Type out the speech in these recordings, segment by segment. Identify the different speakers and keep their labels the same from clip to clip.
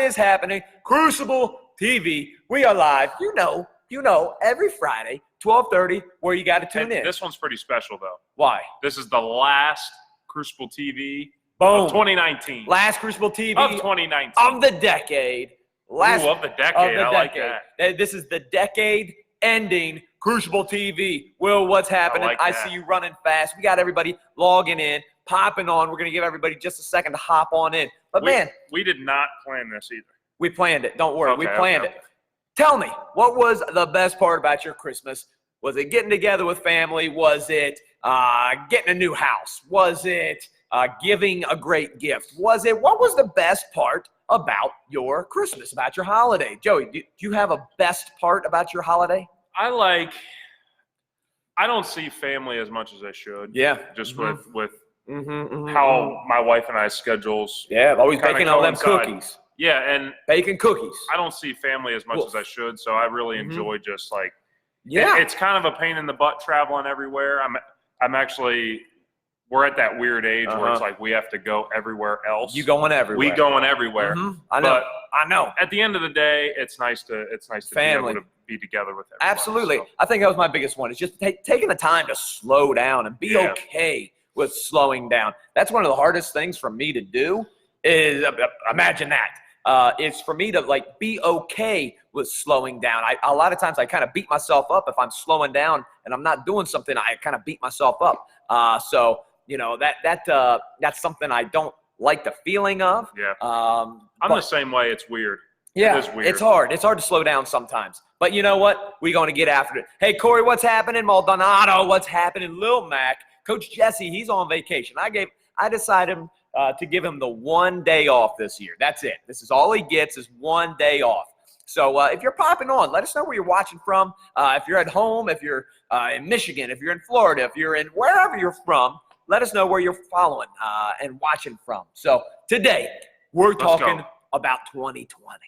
Speaker 1: is happening? Crucible TV. We are live. You know, every Friday, 12:30, where you got to tune in.
Speaker 2: This one's pretty special, though.
Speaker 1: Why?
Speaker 2: This is the last Crucible TV
Speaker 1: Boom.
Speaker 2: of 2019.
Speaker 1: Last Crucible TV
Speaker 2: of 2019.
Speaker 1: of the decade.
Speaker 2: Last of the decade. I like that.
Speaker 1: This is the decade-ending Crucible TV. Will, what's happening? I see you running fast. We got everybody logging in, popping on. We're going to give everybody just a second to hop on in. But,
Speaker 2: we did not plan this either.
Speaker 1: We planned it. Don't worry. We planned it. Tell me, what was the best part about your Christmas? Was it getting together with family? Was it getting a new house? Was it giving a great gift? What was the best part about your Christmas, about your holiday? Joey, do you have a best part about your holiday?
Speaker 2: I don't see family as much as I should.
Speaker 1: Yeah.
Speaker 2: Just with how my wife and I's schedules.
Speaker 1: Yeah, always baking all them cookies.
Speaker 2: Yeah, and
Speaker 1: baking cookies.
Speaker 2: I don't see family as much as I should, so I really enjoy just like.
Speaker 1: Yeah.
Speaker 2: It's kind of a pain in the butt traveling everywhere. I'm actually. We're at that weird age where it's like we have to go everywhere else.
Speaker 1: You going everywhere?
Speaker 2: We going everywhere.
Speaker 1: I know. I know.
Speaker 2: At the end of the day, it's nice to
Speaker 1: family.
Speaker 2: be able to be together with everyone.
Speaker 1: Absolutely.
Speaker 2: So.
Speaker 1: I think that was my biggest one. It's just taking the time to slow down and be okay with slowing down. That's one of the hardest things for me to do. Is imagine that. It's for me to be okay with slowing down. A lot of times I kind of beat myself up if I'm slowing down and I'm not doing something. I kind of beat myself up. So. You know, that's something I don't like the feeling of.
Speaker 2: Yeah. I'm the same way. It's weird.
Speaker 1: Yeah,
Speaker 2: it is weird.
Speaker 1: It's hard. It's hard to slow down sometimes. But you know what? We're going to get after it. Hey, Corey, what's happening? Maldonado, what's happening? Lil Mac. Coach Jesse, he's on vacation. I decided to give him the 1 day off this year. That's it. This is all he gets is 1 day off. So if you're popping on, let us know where you're watching from. If you're at home, if you're in Michigan, if you're in Florida, if you're in wherever you're from, let us know where you're following and watching from. So today, we're talking about 2020.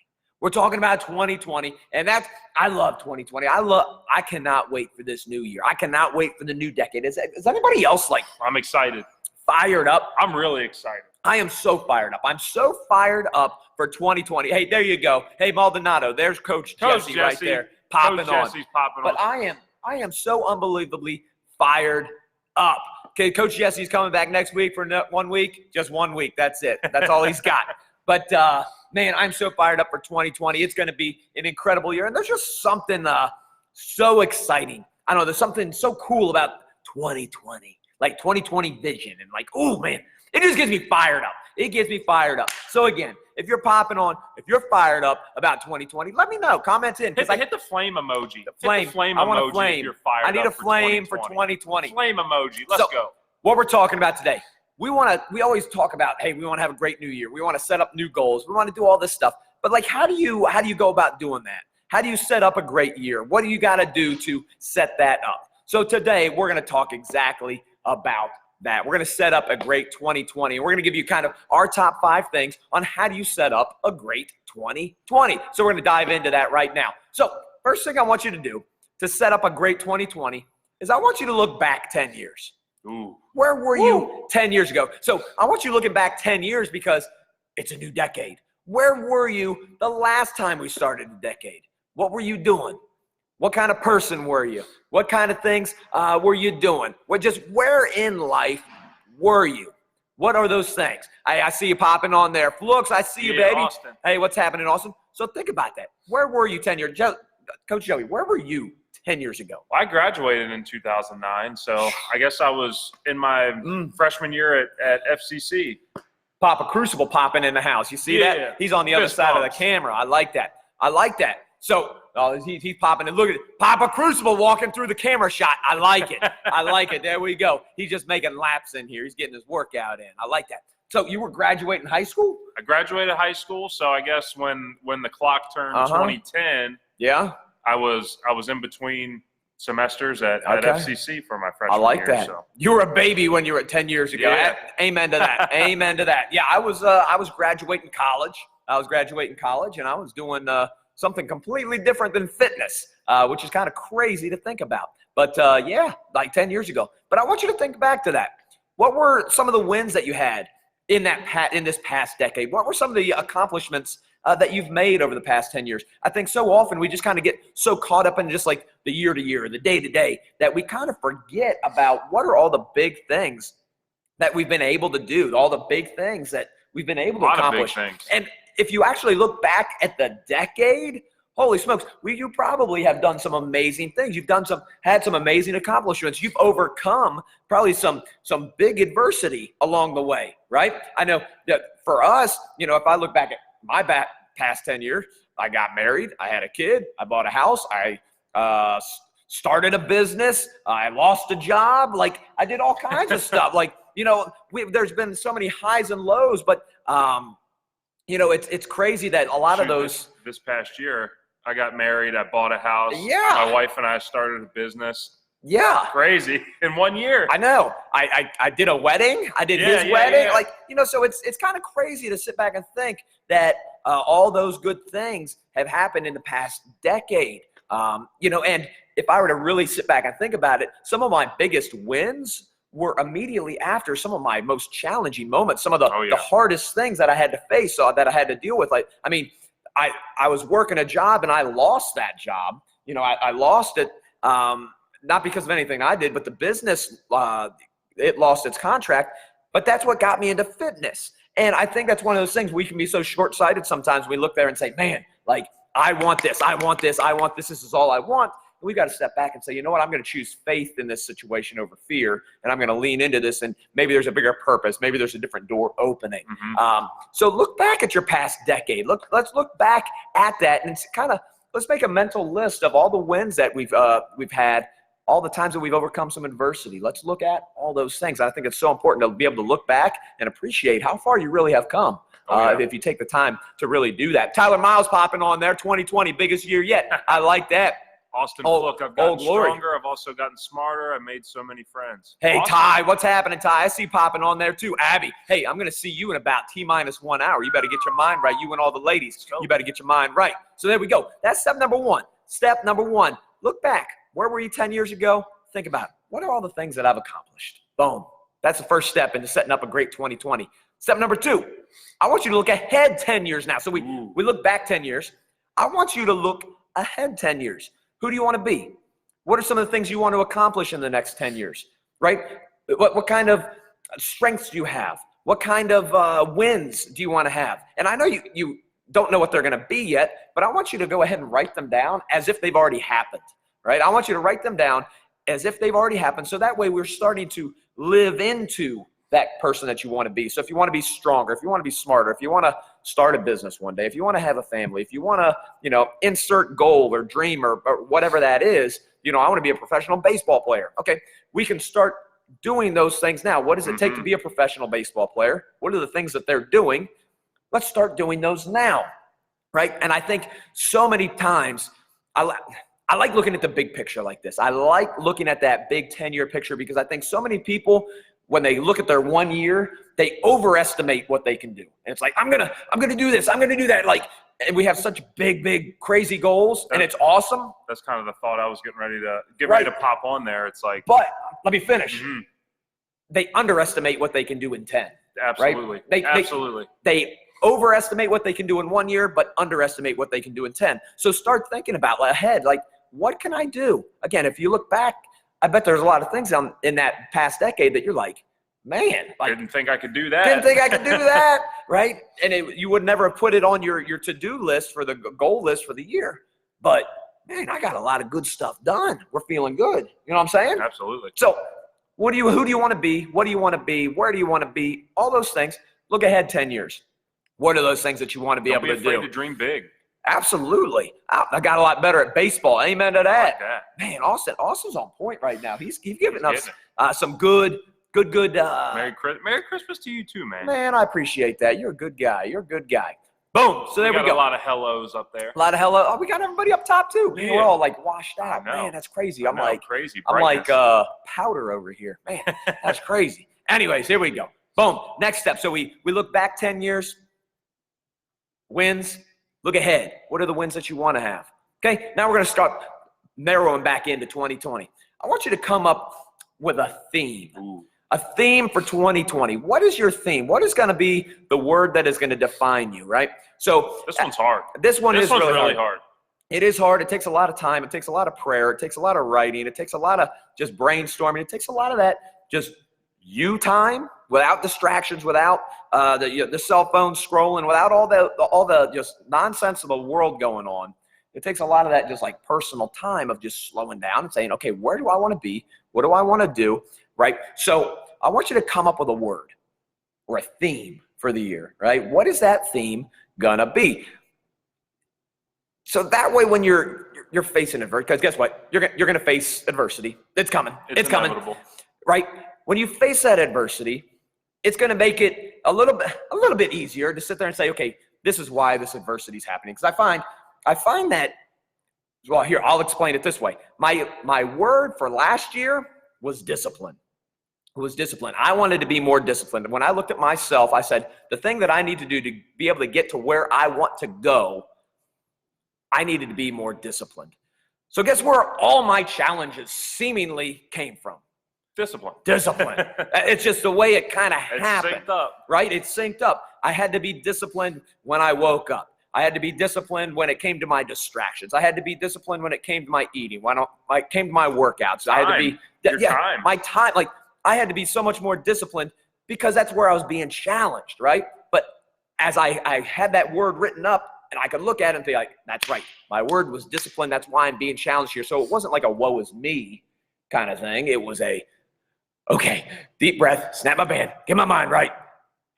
Speaker 1: We're talking about 2020, and I love 2020. I cannot wait for this new year. I cannot wait for the new decade. Is anybody else
Speaker 2: I'm excited.
Speaker 1: Fired up?
Speaker 2: I'm really excited.
Speaker 1: I am so fired up. I'm so fired up for 2020. Hey, there you go. Hey, Maldonado, there's Coach Jesse right there popping on.
Speaker 2: Jesse's popping
Speaker 1: on. But I am so unbelievably fired up. Okay, Coach Jesse's coming back next week for 1 week. Just 1 week. That's it. That's all he's got. But, man, I'm so fired up for 2020. It's going to be an incredible year. And there's just something so exciting. I don't know. There's something so cool about 2020. Like 2020 vision. And oh, man, it just gets me fired up. It gets me fired up. So, again, if you're popping on, if you're fired up about 2020, let me know. Comments in.
Speaker 2: Hit the flame emoji.
Speaker 1: The flame.
Speaker 2: Hit the flame
Speaker 1: I want
Speaker 2: emoji
Speaker 1: a flame.
Speaker 2: If you're fired
Speaker 1: I need
Speaker 2: up
Speaker 1: a flame for 2020.
Speaker 2: Flame emoji. Let's go.
Speaker 1: What we're talking about today, we always talk about, hey, we want to have a great new year. We want to set up new goals. We want to do all this stuff. But how do you go about doing that? How do you set up a great year? What do you got to do to set that up? So today we're going to talk exactly about that. We're going to set up a great 2020. And we're going to give you kind of our top 5 things on how do you set up a great 2020. So we're going to dive into that right now. So first thing I want you to do to set up a great 2020 is I want you to look back 10 years.
Speaker 2: Ooh.
Speaker 1: Where were you 10 years ago? So I want you looking back 10 years because it's a new decade. Where were you the last time we started a decade? What were you doing? What kind of person were you? What kind of things were you doing? Where in life were you? What are those things? I see you popping on there. Flux, I see you, baby.
Speaker 2: Austin.
Speaker 1: Hey, what's happening, Austin? So think about that. Where were you 10 years ago? Coach Joey, where were you 10 years ago?
Speaker 2: I graduated in 2009, so I guess I was in my freshman year at FCC.
Speaker 1: Papa Crucible popping in the house. You see that? He's on the other side of the camera. I like that. So he's popping and look at it. Papa Crucible walking through the camera shot. I like it. I like it. There we go. He's just making laps in here. He's getting his workout in. I like that. So you were graduating high school?
Speaker 2: I graduated high school, so I guess when the clock turned 2010, I was in between semesters at FCC for my freshman year.
Speaker 1: I like that.
Speaker 2: So.
Speaker 1: You were a baby when you were 10 years ago.
Speaker 2: Yeah.
Speaker 1: Amen to that. Amen to that. Yeah, I was graduating college. And I was doing something completely different than fitness, which is kind of crazy to think about. But, 10 years ago. But I want you to think back to that. What were some of the wins that you had in this past decade? What were some of the accomplishments that you've made over the past 10 years. I think so often we just kind of get so caught up in just like the year to year, the day to day, that we kind of forget about what are all the big things that we've been able to do, all the big things that we've been able to accomplish. And if you actually look back at the decade, holy smokes, you probably have done some amazing things. You've had some amazing accomplishments. You've overcome probably some big adversity along the way, right? I know that for us, if I look back at my past 10 years, I got married, I had a kid, I bought a house, I started a business, I lost a job, like I did all kinds of stuff. Like, there's been so many highs and lows, but it's crazy that a lot of those.
Speaker 2: This past year, I got married, I bought a house.
Speaker 1: Yeah.
Speaker 2: My wife and I started a business.
Speaker 1: Yeah.
Speaker 2: Crazy. In 1 year.
Speaker 1: I know. I did a wedding. I did his wedding. Yeah. Like, so it's kind of crazy to sit back and think that all those good things have happened in the past decade. And if I were to really sit back and think about it, some of my biggest wins were immediately after some of my most challenging moments, some of the hardest things that I had to face, that I had to deal with. Like, I was working a job and I lost that job. I lost it, not because of anything I did, but the business, it lost its contract. But that's what got me into fitness. And I think that's one of those things we can be so short-sighted sometimes. We look there and say, man, like, I want this, I want this, I want this, this is all I want. And we've got to step back and say, you know what, I'm going to choose faith in this situation over fear, and I'm going to lean into this, and maybe there's a bigger purpose. Maybe there's a different door opening. So look back at your past decade. Let's look back at that, and let's make a mental list of all the wins that we've had, all the times that we've overcome some adversity. Let's look at all those things. I think it's so important to be able to look back and appreciate how far you really have come. If you take the time to really do that. Tyler Miles popping on there, 2020, biggest year yet. I like that.
Speaker 2: Austin, look, I've gotten stronger. I've also gotten smarter. I've made so many friends.
Speaker 1: Hey, awesome. Ty, what's happening, Ty? I see you popping on there too. Abby, hey, I'm going to see you in about T-1 hour. You better get your mind right. You and all the ladies, you better get your mind right. So there we go. That's step number one. Step number one, look back. Where were you 10 years ago? Think about it. What are all the things that I've accomplished? Boom. That's the first step into setting up a great 2020. Step number two, I want you to look ahead 10 years now. So we look back 10 years. I want you to look ahead 10 years. Who do you want to be? What are some of the things you want to accomplish in the next 10 years, right? What kind of strengths do you have? What kind of wins do you want to have? And I know you don't know what they're going to be yet, but I want you to go ahead and write them down as if they've already happened, right? I want you to write them down as if they've already happened. So that way we're starting to live into that person that you want to be. So if you want to be stronger, if you want to be smarter, if you want to start a business one day, if you want to have a family, if you want to, insert goal or dream or whatever that is, I want to be a professional baseball player. Okay, we can start doing those things now. What does it take to be a professional baseball player? What are the things that they're doing? Let's start doing those now, right? And I think so many times I like looking at the big picture like this. I like looking at that big 10-year picture because I think so many people, when they look at their 1 year, they overestimate what they can do. And it's like, I'm gonna do this, I'm gonna do that. Like, and we have such big, crazy goals, and it's awesome.
Speaker 2: That's kind of the thought I was getting ready to pop on there. It's like,
Speaker 1: but let me finish. They underestimate what they can do in 10.
Speaker 2: Absolutely.
Speaker 1: Right?
Speaker 2: Absolutely.
Speaker 1: They overestimate what they can do in 1 year, but underestimate what they can do in 10. So start thinking about ahead, like, what can I do? Again, if you look back, I bet there's a lot of things in that past decade that you're like, man, like,
Speaker 2: didn't think I could do that.
Speaker 1: Didn't think I could do that, right? And you would never have put it on your to-do list for the goal list for the year. But, man, I got a lot of good stuff done. We're feeling good. You know what I'm saying?
Speaker 2: Absolutely.
Speaker 1: So who do you want to be? What do you want to be? Where do you want to be? All those things. Look ahead 10 years. What are those things that you want to be able to do?
Speaker 2: Don't be afraid to dream big.
Speaker 1: Absolutely. I got a lot better at baseball. Amen to that. Man, Austin's on point right now. He's giving us some good.
Speaker 2: Merry Christmas to you too, man.
Speaker 1: Man, I appreciate that. You're a good guy. Boom. So there we go.
Speaker 2: A lot of hellos up there.
Speaker 1: A lot of hello. Oh, we got everybody up top too. Man, we're all like washed out. Man, that's crazy. I'm like powder over here. Man, that's crazy. Anyways, here we go. Boom. Next step. So we look back 10 years. Wins. Look ahead. What are the wins that you want to have? Okay, now we're going to start narrowing back into 2020. I want you to come up with a theme. A theme for 2020. What is your theme? What is going to be the word that is going to define you, right? So
Speaker 2: this one's hard.
Speaker 1: This one's
Speaker 2: really hard.
Speaker 1: It is hard. It takes a lot of time. It takes a lot of prayer. It takes a lot of writing. It takes a lot of just brainstorming. It takes a lot of that just you time without distractions, without the cell phone scrolling, without all the just nonsense of the world going on. It takes a lot of that just like personal time of just slowing down and saying, okay, where do I want to be? What do I want to do? Right? So I want you to come up with a word or a theme for the year, right? What is that theme gonna be? So that way when you're facing adversity, because guess what? You're gonna face adversity. It's coming. It's coming. Right? When you face that adversity, it's gonna make it a little bit easier to sit there and say, okay, this is why this adversity is happening. Because I find that, well, here, I'll explain it this way. My word for last year was discipline. It was discipline. I wanted to be more disciplined. When I looked at myself, I said, the thing that I need to do to be able to get to where I want to go, I needed to be more disciplined. So guess where all my challenges seemingly came from?
Speaker 2: Discipline.
Speaker 1: Discipline. It's just the way it kind of happened.
Speaker 2: It's synced up.
Speaker 1: Right? It's synced up. I had to be disciplined when I woke up. I had to be disciplined when it came to my distractions. I had to be disciplined when it came to my eating, when it came to my workouts. I had to be
Speaker 2: time.
Speaker 1: My time. Like I had to be so much more disciplined because that's where I was being challenged, right? But as I had that word written up and I could look at it and be like, that's right. My word was discipline. That's why I'm being challenged here. So it wasn't like a woe is me kind of thing. It was okay, deep breath, snap my band, get my mind right.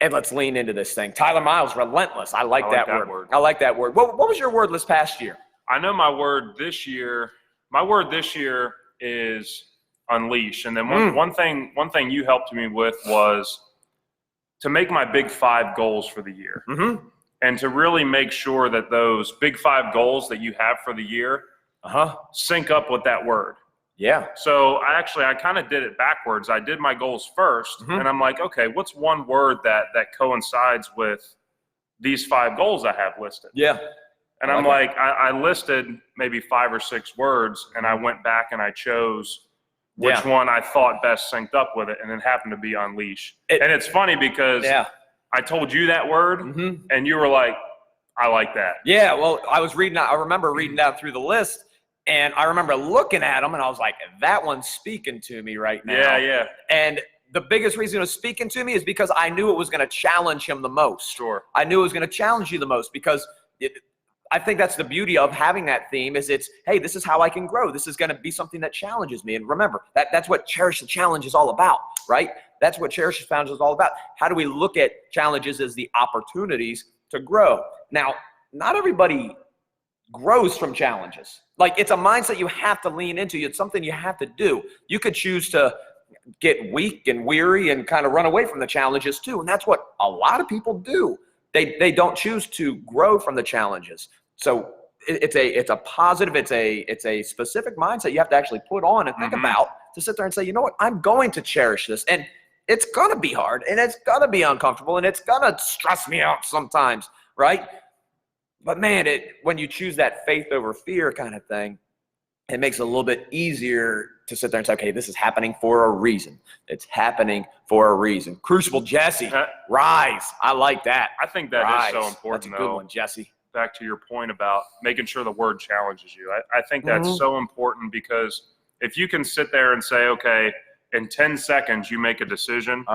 Speaker 1: And let's lean into this thing. Tyler Miles, relentless. I like that word. I like that word. What was your word this past year?
Speaker 2: I know my word this year is unleash. And then one thing you helped me with was to make my big 5 goals for the year.
Speaker 1: Mm-hmm.
Speaker 2: And to really make sure that those big 5 goals that you have for the year sync up with that word.
Speaker 1: Yeah.
Speaker 2: So I kind of did it backwards. I did my goals first, and I'm like, okay, what's one word that coincides with these 5 goals I have listed?
Speaker 1: Yeah.
Speaker 2: And I'm like, I listed maybe 5 or 6 words, and I went back and I chose which one I thought best synced up with it, and it happened to be unleash. And it's funny because I told you that word, and you were like, I like that.
Speaker 1: Yeah, well, I remember reading down through the list, and I remember looking at them, and I was like, that one's speaking to me right now.
Speaker 2: Yeah.
Speaker 1: And the biggest reason it was speaking to me is because I knew it was going to challenge him the most.
Speaker 2: Sure.
Speaker 1: I knew it was going to challenge you the most because I think that's the beauty of having that theme is hey, this is how I can grow. This is going to be something that challenges me. And remember, that's what Cherish the Challenge is all about, right? That's what Cherish the Challenge is all about. How do we look at challenges as the opportunities to grow? Now, not everybody grows from challenges. Like it's a mindset you have to lean into. It's something you have to do. You could choose to get weak and weary and kind of run away from the challenges too. And that's what a lot of people do. They don't choose to grow from the challenges. So it's a positive, it's a specific mindset you have to actually put on and think about to sit there and say, you know what, I'm going to cherish this. And it's gonna be hard and it's gonna be uncomfortable and it's gonna stress me out sometimes, right? But man, when you choose that faith over fear kind of thing, it makes it a little bit easier to sit there and say, okay, this is happening for a reason. It's happening for a reason. Crucible Jesse, rise. I like that.
Speaker 2: I think that is so important.
Speaker 1: That's a good one, Jesse.
Speaker 2: Back to your point about making sure the word challenges you. I think that's so important because if you can sit there and say, okay, in 10 seconds you make a decision.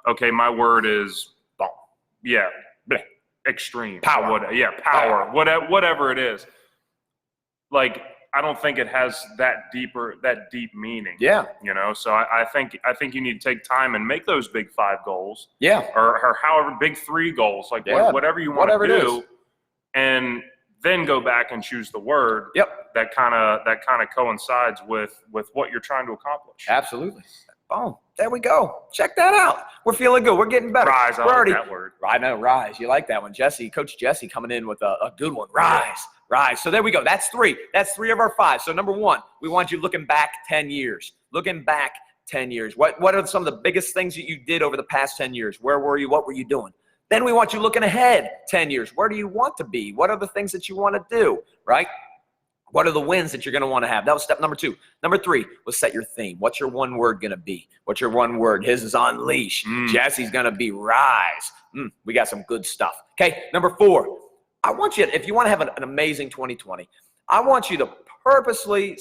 Speaker 2: Okay, my word is, extreme.
Speaker 1: Power.
Speaker 2: Power. Whatever it is. Like, I don't think it has that deep meaning.
Speaker 1: Yeah.
Speaker 2: You know, so I think you need to take time and make those big 5 goals.
Speaker 1: Yeah.
Speaker 2: Or however big 3 goals, like whatever you want to do, and then go back and choose the word. That kind of coincides with what you're trying to accomplish.
Speaker 1: Absolutely. Oh, there we go. Check that out. We're feeling good. We're getting better.
Speaker 2: Rise. I like that word.
Speaker 1: I know, rise. You like that one, Jesse. Coach Jesse coming in with a good one. Rise. Rise. So there we go. That's 3. That's 3 of our 5. So number 1, we want you looking back 10 years. Looking back 10 years. What are some of the biggest things that you did over the past 10 years? Where were you? What were you doing? Then we want you looking ahead 10 years. Where do you want to be? What are the things that you want to do, right? What are the wins that you're going to want to have? That was step number 2. Number 3 was set your theme. What's your one word going to be? What's your one word? His is unleash. Jesse's going to be rise. We got some good stuff. Okay, number 4. I want you, if you want to have an amazing 2020, I want you to purposefully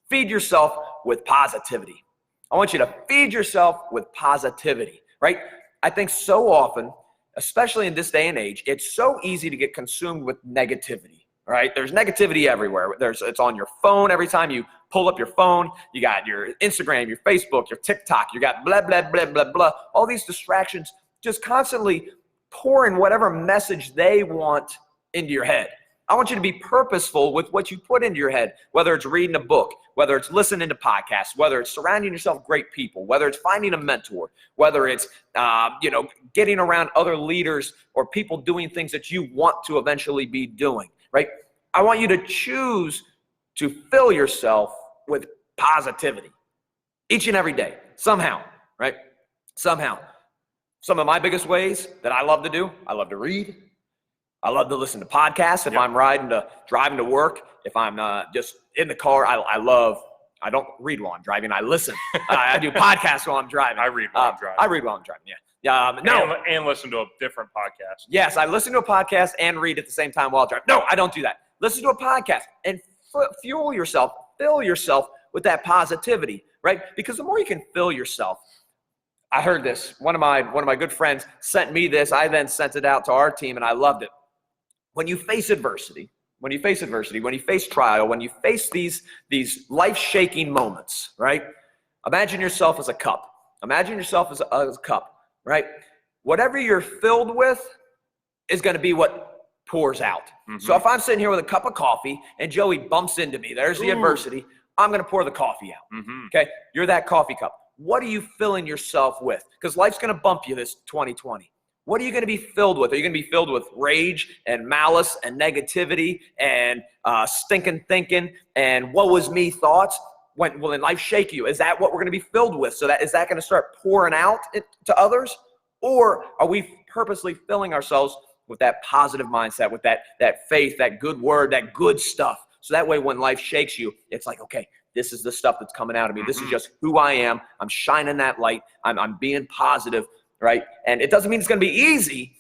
Speaker 1: feed yourself with positivity. I want you to feed yourself with positivity, right? I think so often, especially in this day and age, it's so easy to get consumed with negativity, right? There's negativity everywhere. It's on your phone. Every time you pull up your phone, you got your Instagram, your Facebook, your TikTok, you got blah, blah, blah, blah, blah. All these distractions just constantly pouring whatever message they want into your head. I want you to be purposeful with what you put into your head, whether it's reading a book, whether it's listening to podcasts, whether it's surrounding yourself with great people, whether it's finding a mentor, whether it's getting around other leaders or people doing things that you want to eventually be doing, right? I want you to choose to fill yourself with positivity each and every day, somehow, right? Somehow. Some of my biggest ways that I love to do, I love to read. I love to listen to podcasts if I'm driving to work. If I'm just in the car, I don't read while I'm driving. I listen. I do podcasts while I'm driving.
Speaker 2: I read while I'm driving.
Speaker 1: I read while I'm driving, yeah.
Speaker 2: And listen to a different podcast.
Speaker 1: Yes, I listen to a podcast and read at the same time while driving. No, I don't do that. Listen to a podcast and fill yourself with that positivity, right? Because the more you can fill yourself, I heard this. One of my good friends sent me this. I then sent it out to our team, and I loved it. When you face adversity, when you face trial, when you face these life-shaking moments, right? Imagine yourself as a cup. Imagine yourself as a cup, right? Whatever you're filled with is going to be what pours out. So if I'm sitting here with a cup of coffee and Joey bumps into me, there's the adversity, I'm going to pour the coffee out, okay? You're that coffee cup. What are you filling yourself with? Because life's going to bump you this 2020. What are you going to be filled with? Are you going to be filled with rage and malice and negativity and stinking thinking and woe is me thoughts? When life shake you, is that what we're going to be filled with? So is that going to start pouring out to others? Or are we purposely filling ourselves with that positive mindset, with that faith, that good word, that good stuff? So that way when life shakes you, it's like, okay, this is the stuff that's coming out of me. This is just who I am. I'm shining that light. I'm being positive. Right? And it doesn't mean it's going to be easy,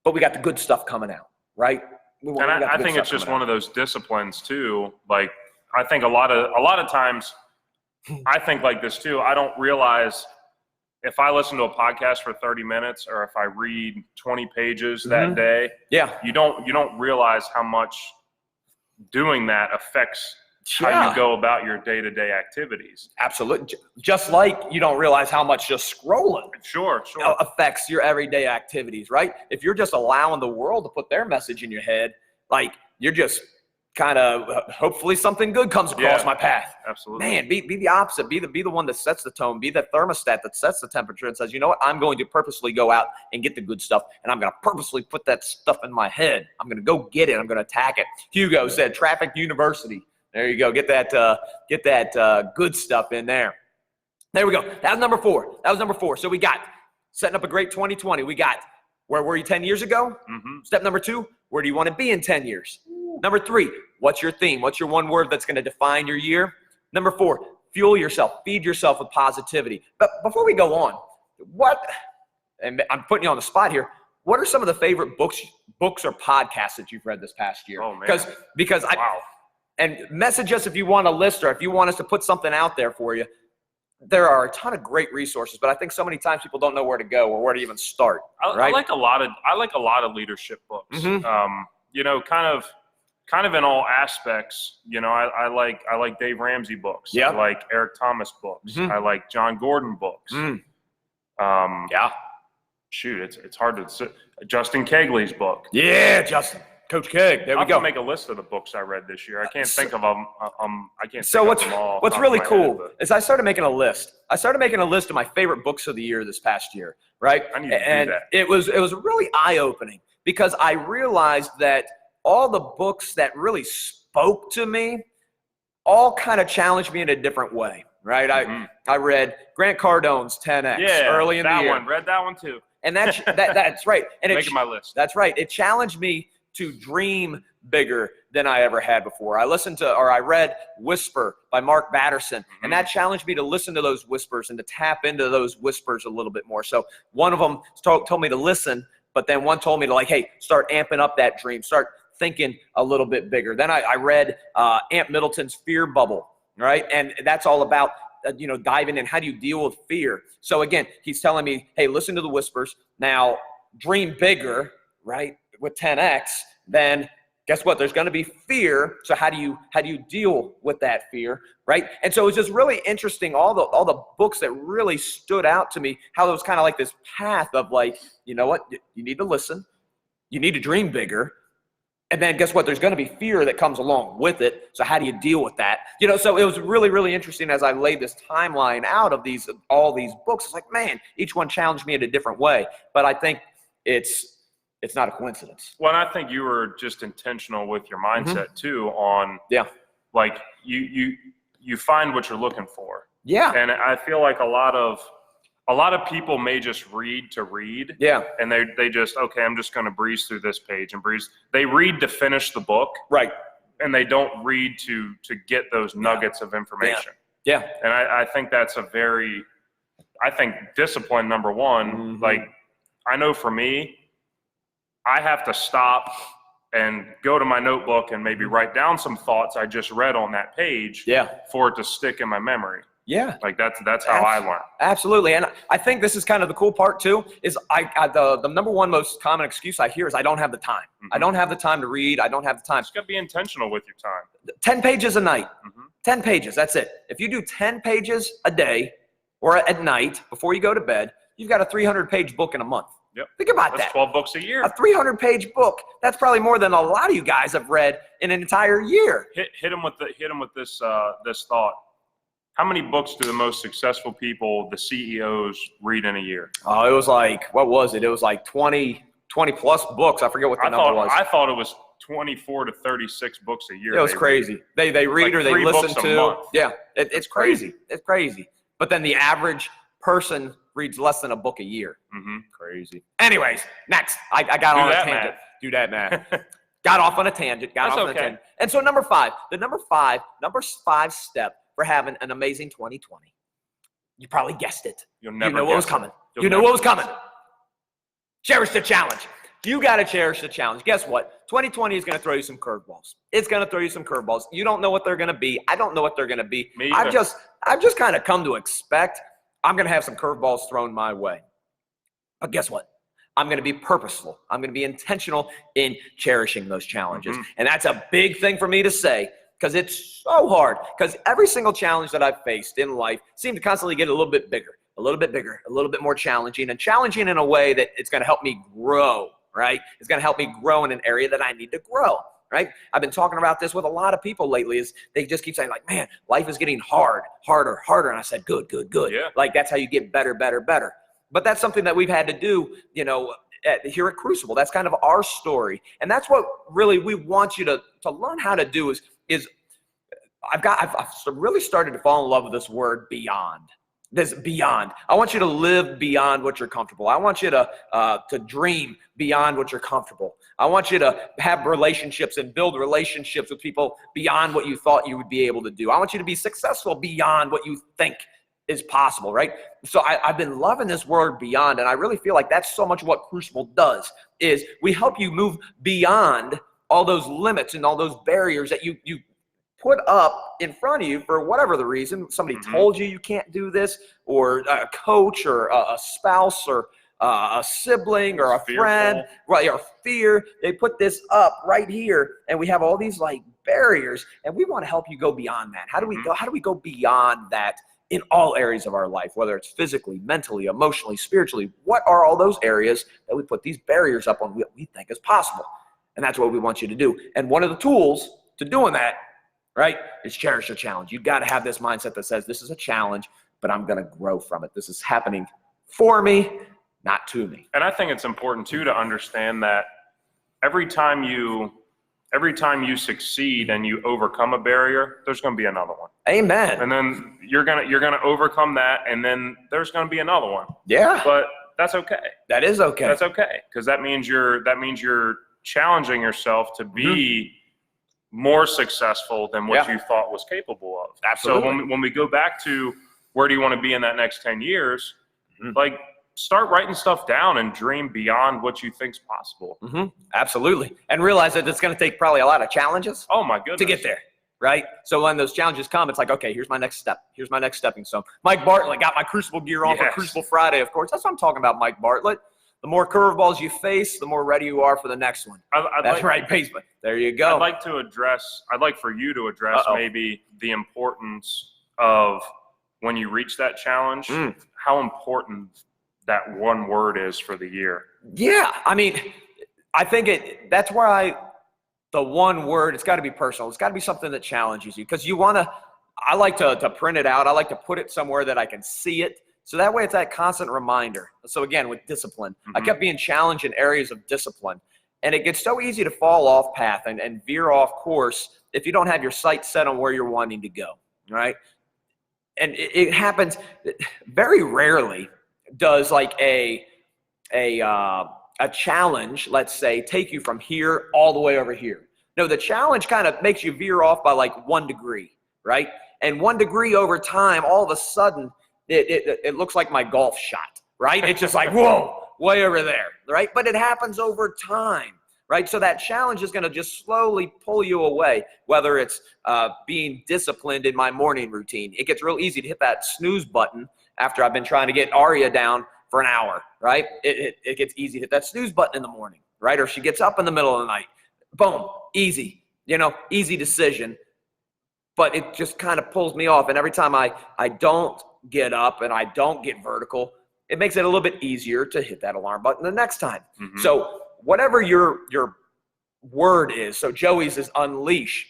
Speaker 1: but we got the good stuff coming out, right?
Speaker 2: I think it's just one of those disciplines too. Like, I think a lot of times I think like this too. I don't realize if I listen to a podcast for 30 minutes or if I read 20 pages that day, you don't realize how much doing that affects how you go about your day-to-day activities.
Speaker 1: Absolutely. Just like you don't realize how much just scrolling affects your everyday activities, right? If you're just allowing the world to put their message in your head, like you're just kind of, hopefully something good comes across my path.
Speaker 2: Absolutely.
Speaker 1: Man, be the opposite. Be the one that sets the tone. Be the thermostat that sets the temperature and says, you know what? I'm going to purposely go out and get the good stuff, and I'm going to purposely put that stuff in my head. I'm going to go get it. I'm going to attack it. Hugo said, Traffic University. There you go. Get that good stuff in there. There we go. That was number 4. So we got setting up a great 2020. We got where were you 10 years ago? Step number 2, where do you want to be in 10 years? Number 3, what's your theme? What's your one word that's going to define your year? Number 4, fuel yourself. Feed yourself with positivity. But before we go on, and I'm putting you on the spot here, what are some of the favorite books or podcasts that you've read this past year?
Speaker 2: Oh, man.
Speaker 1: Because and message us if you want a list or if you want us to put something out there for you. There are a ton of great resources, but I think so many times people don't know where to go or where to even start. Right?
Speaker 2: I like a lot of leadership books. Kind of in all aspects. I like Dave Ramsey books. I like Eric Thomas books. I like John Gordon books. Shoot, it's hard to say. Justin Kegley's book.
Speaker 1: Yeah, Justin. Coach Keg. There we go.
Speaker 2: I'll make a list of the books I read this year. I can't think of them.
Speaker 1: What's really cool is I started making a list. I started making a list of my favorite books of the year this past year, right?
Speaker 2: I need to do that.
Speaker 1: It was really eye-opening because I realized that all the books that really spoke to me all kind of challenged me in a different way, right? I read Grant Cardone's 10X early in the year.
Speaker 2: Read that one too.
Speaker 1: And that's right. And
Speaker 2: making my list.
Speaker 1: That's right. It challenged me to dream bigger than I ever had before. I read Whisper by Mark Batterson, and that challenged me to listen to those whispers and to tap into those whispers a little bit more. So one of them told me to listen, but then one told me to, like, hey, start amping up that dream, start thinking a little bit bigger. Then I read Amp Middleton's Fear Bubble, right? And that's all about diving in. How do you deal with fear? So again, he's telling me, hey, listen to the whispers. Now, dream bigger, right? With 10X, then guess what? There's going to be fear. So how do you deal with that fear, right? And so it was just really interesting. All the books that really stood out to me, how it was kind of like this path of, like, you know what? You need to listen. You need to dream bigger. And then guess what? There's going to be fear that comes along with it. So how do you deal with that? So it was really, really interesting as I laid this timeline out of all these books. It's like, man, each one challenged me in a different way. But I think it's not a coincidence.
Speaker 2: Well, and I think you were just intentional with your mindset too on, like, you find what you're looking for.
Speaker 1: Yeah.
Speaker 2: And I feel like a lot of people may just read to read.
Speaker 1: Yeah.
Speaker 2: And they just, okay, I'm just going to breeze through this page and breeze. They read to finish the book.
Speaker 1: Right.
Speaker 2: And they don't read to get those nuggets of information.
Speaker 1: Yeah.
Speaker 2: And I think that's I think discipline, number one, like, I know for me, I have to stop and go to my notebook and maybe write down some thoughts I just read on that page for it to stick in my memory. Yeah. Like that's how I learn.
Speaker 1: Absolutely. And I think this is kind of the cool part too, is the number one most common excuse I hear is I don't have the time. I don't have the time to read. I don't have the time.
Speaker 2: Just got to be intentional with your time.
Speaker 1: 10 pages a night. 10 pages. That's it. If you do 10 pages a day or at night before you go to bed, you've got a 300-page book in a month.
Speaker 2: Yep.
Speaker 1: Think about
Speaker 2: that's
Speaker 1: that.
Speaker 2: 12 books a year.
Speaker 1: A 300-page book. That's probably more than a lot of you guys have read in an entire year.
Speaker 2: Hit them with this thought. How many books do the most successful people, the CEOs, read in a year?
Speaker 1: Oh, it was like, what was it? It was like 20 plus books. I forget what the number was.
Speaker 2: I thought it was 24 to 36 books a year.
Speaker 1: It was crazy. They read, like, or they listen to. Yeah, it's crazy. It's crazy. But then the average person reads less than a book a year. Crazy. Anyways, next. I got on a tangent. Do that, man. Got off on a tangent. Got off on a tangent. And so number five step for having an amazing 2020. You probably guessed it.
Speaker 2: You'll never
Speaker 1: know what was coming. You know what was coming. Cherish the challenge. You got to cherish the challenge. Guess what? 2020 is going to throw you some curveballs. It's going to throw you some curveballs. You don't know what they're going to be. I don't know what they're going to be. I've just kind of come to expect I'm going to have some curveballs thrown my way. But guess what? I'm going to be purposeful. I'm going to be intentional in cherishing those challenges. And that's a big thing for me to say, because it's so hard. Because every single challenge that I've faced in life seemed to constantly get a little bit bigger, a little bit more challenging, and challenging in a way that it's going to help me grow, right? It's going to help me grow in an area that I need to grow, right? I've been talking about this with a lot of people lately, is they just keep saying, like, man, life is getting harder. And I said, good.
Speaker 2: Yeah.
Speaker 1: Like, that's how you get better. But that's something that we've had to do, here at Crucible. That's kind of our story. And that's what really we want you to learn how to do is I've really started to fall in love with this word beyond. This beyond. I want you to live beyond what you're comfortable. I want you to dream beyond what you're comfortable. I want you to have relationships and build relationships with people beyond what you thought you would be able to do. I want you to be successful beyond what you think is possible, right? So I've been loving this word beyond, and I really feel like that's so much what Crucible does, is we help you move beyond all those limits and all those barriers that you put up in front of you for whatever the reason. Somebody told you can't do this, or a coach, or a spouse, or a sibling, or a friend, right? Or fear. They put this up right here, and we have all these like barriers, and we want to help you go beyond that. How do we go? How do we go beyond that in all areas of our life, whether it's physically, mentally, emotionally, spiritually? What are all those areas that we put these barriers up on what we think is possible? And that's what we want you to do. And one of the tools to doing that, right, is cherish the challenge. You've got to have this mindset that says, this is a challenge, but I'm going to grow from it. This is happening for me, not to me.
Speaker 2: And I think it's important too to understand that every time you succeed and you overcome a barrier, there's going to be another one.
Speaker 1: Amen.
Speaker 2: And then you're gonna overcome that, and then there's going to be another one.
Speaker 1: Yeah.
Speaker 2: But that's okay.
Speaker 1: That is okay.
Speaker 2: That's okay, because that means you're challenging yourself to be more successful than what you thought was capable of.
Speaker 1: Absolutely.
Speaker 2: So when we go back to where do you want to be in that next 10 years, like start writing stuff down and dream beyond what you think's possible.
Speaker 1: Absolutely. And realize that it's going to take probably a lot of challenges.
Speaker 2: Oh my goodness.
Speaker 1: To get there. Right? So when those challenges come, it's like, okay, here's my next step. Here's my next stepping stone. Mike Bartlett got my Crucible gear on for Crucible Friday, of course. That's what I'm talking about, Mike Bartlett. The more curveballs you face, the more ready you are for the next one. That's right, basement. There you go.
Speaker 2: I'd like for you to address maybe the importance of when you reach that challenge, how important that one word is for the year.
Speaker 1: Yeah, I mean, I think that's where the one word, it's got to be personal. It's got to be something that challenges you, because I like to print it out. I like to put it somewhere that I can see it. So that way it's that constant reminder. So again, with discipline, I kept being challenged in areas of discipline, and it gets so easy to fall off path and veer off course if you don't have your sights set on where you're wanting to go, right? And it happens very rarely. Does like a challenge, let's say, take you from here all the way over here? No, the challenge kind of makes you veer off by like 1 degree, right? And 1 degree over time, all of a sudden, it looks like my golf shot, right? It's just like, whoa, way over there, right? But it happens over time, right? So that challenge is going to just slowly pull you away, whether it's being disciplined in my morning routine. It gets real easy to hit that snooze button after I've been trying to get Aria down for an hour, right? It gets easy to hit that snooze button in the morning, right? Or she gets up in the middle of the night. Boom, easy, easy decision. But it just kind of pulls me off. And every time I don't get up and I don't get vertical, it makes it a little bit easier to hit that alarm button the next time. So whatever your word is, so Joey's is unleash.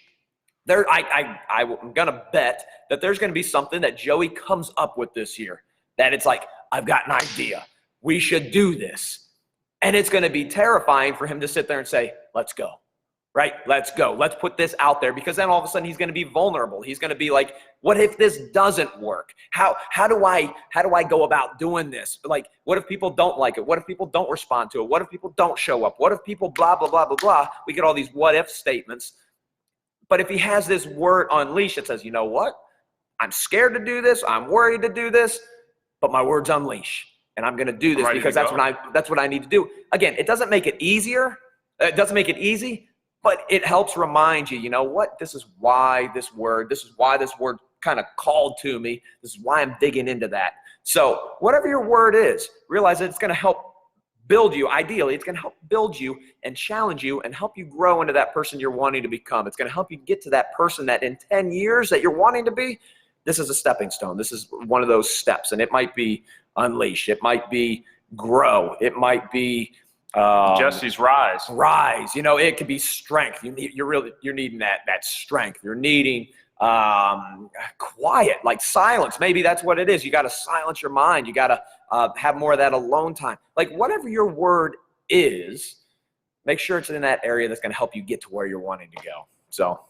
Speaker 1: I'm going to bet that there's going to be something that Joey comes up with this year that it's like, I've got an idea. We should do this. And it's going to be terrifying for him to sit there and say, let's go, right? Let's go. Let's put this out there, because then all of a sudden he's going to be vulnerable. He's going to be like, what if this doesn't work? How do I go about doing this? Like, what if people don't like it? What if people don't respond to it? What if people don't show up? What if people blah, blah, blah, blah, blah? We get all these what if statements. But if he has this word unleash, it says, you know what? I'm scared to do this. I'm worried to do this, but my word's unleash. And I'm going to do this because that's what I need to do. Again, it doesn't make it easier. It doesn't make it easy, but it helps remind you, you know what? This is why this word kind of called to me. This is why I'm digging into that. So whatever your word is, realize that it's going to help build you. Ideally, it's going to help build you and challenge you and help you grow into that person you're wanting to become. It's going to help you get to that person that in 10 years that you're wanting to be. This is a stepping stone. This is one of those steps, and it might be unleash. It might be grow. It might be
Speaker 2: Jesse's rise.
Speaker 1: Rise. It could be strength. You're needing that strength. You're needing quiet, like silence. Maybe that's what it is. You got to silence your mind. You got to have more of that alone time. Like whatever your word is, make sure it's in that area that's going to help you get to where you're wanting to go. So.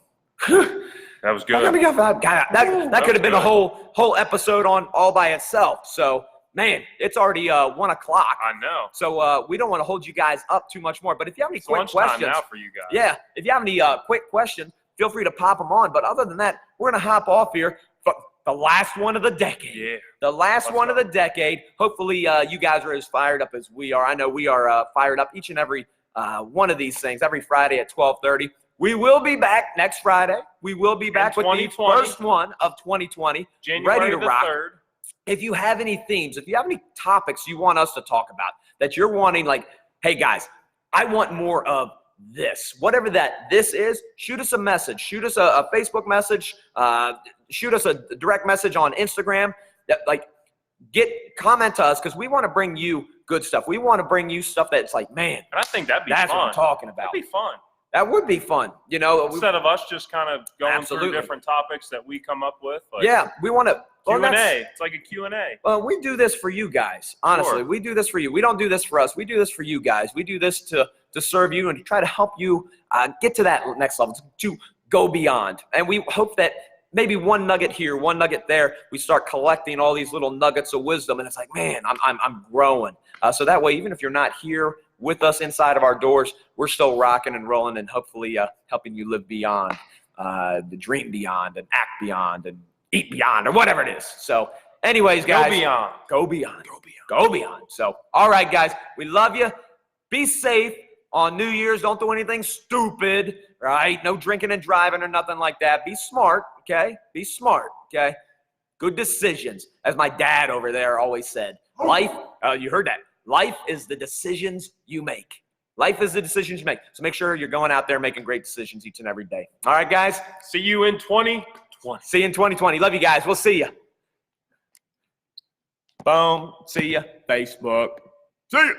Speaker 2: That was good.
Speaker 1: That could have been a whole episode on all by itself. So, man, it's already 1 o'clock.
Speaker 2: I know.
Speaker 1: So we don't want to hold you guys up too much more. But if you have any quick questions
Speaker 2: now for you guys.
Speaker 1: Yeah, if you have any quick questions, feel free to pop them on. But other than that, we're gonna hop off here for the last one of the decade.
Speaker 2: Yeah.
Speaker 1: The last one of the decade. Hopefully, you guys are as fired up as we are. I know we are fired up each and every one of these things every Friday at 12:30. We will be back next Friday. We will be back with the first one of 2020.
Speaker 2: January
Speaker 1: ready to rock.
Speaker 2: 3rd.
Speaker 1: If you have any themes, if you have any topics you want us to talk about that you're wanting, like, hey guys, I want more of this. Whatever this is, shoot us a message. Shoot us a Facebook message. Shoot us a direct message on Instagram. Comment to us, because we want to bring you good stuff. We want to bring you stuff that's like, man.
Speaker 2: And I think that'd be fun.
Speaker 1: That's what I'm talking about.
Speaker 2: That'd be fun.
Speaker 1: That would be fun,
Speaker 2: Instead of us just kind of going through different topics that we come up with.
Speaker 1: Yeah, we want to.
Speaker 2: Q&A. It's like a Q&A.
Speaker 1: Well, we do this for you guys. Honestly,
Speaker 2: Sure.
Speaker 1: We do this for you. We don't do this for us. We do this for you guys. We do this to serve you and to try to help you get to that next level, to go beyond. And we hope that maybe one nugget here, one nugget there, we start collecting all these little nuggets of wisdom, and it's like, man, I'm growing. So that way, even if you're not here with us inside of our doors. We're still rocking and rolling and hopefully helping you live beyond, the dream beyond, and act beyond, and eat beyond, or whatever it is. So anyways, guys.
Speaker 2: Go beyond.
Speaker 1: Go beyond. Go beyond. Go beyond. So, all right, guys. We love you. Be safe on New Year's. Don't do anything stupid, right? No drinking and driving or nothing like that. Be smart, okay? Be smart, okay? Good decisions. As my dad over there always said, life, you heard that. Life is the decisions you make. Life is the decisions you make. So make sure you're going out there making great decisions each and every day. All right, guys?
Speaker 2: See you in 2020.
Speaker 1: See you in 2020. Love you guys. We'll see you. Boom. See ya. Facebook. See ya.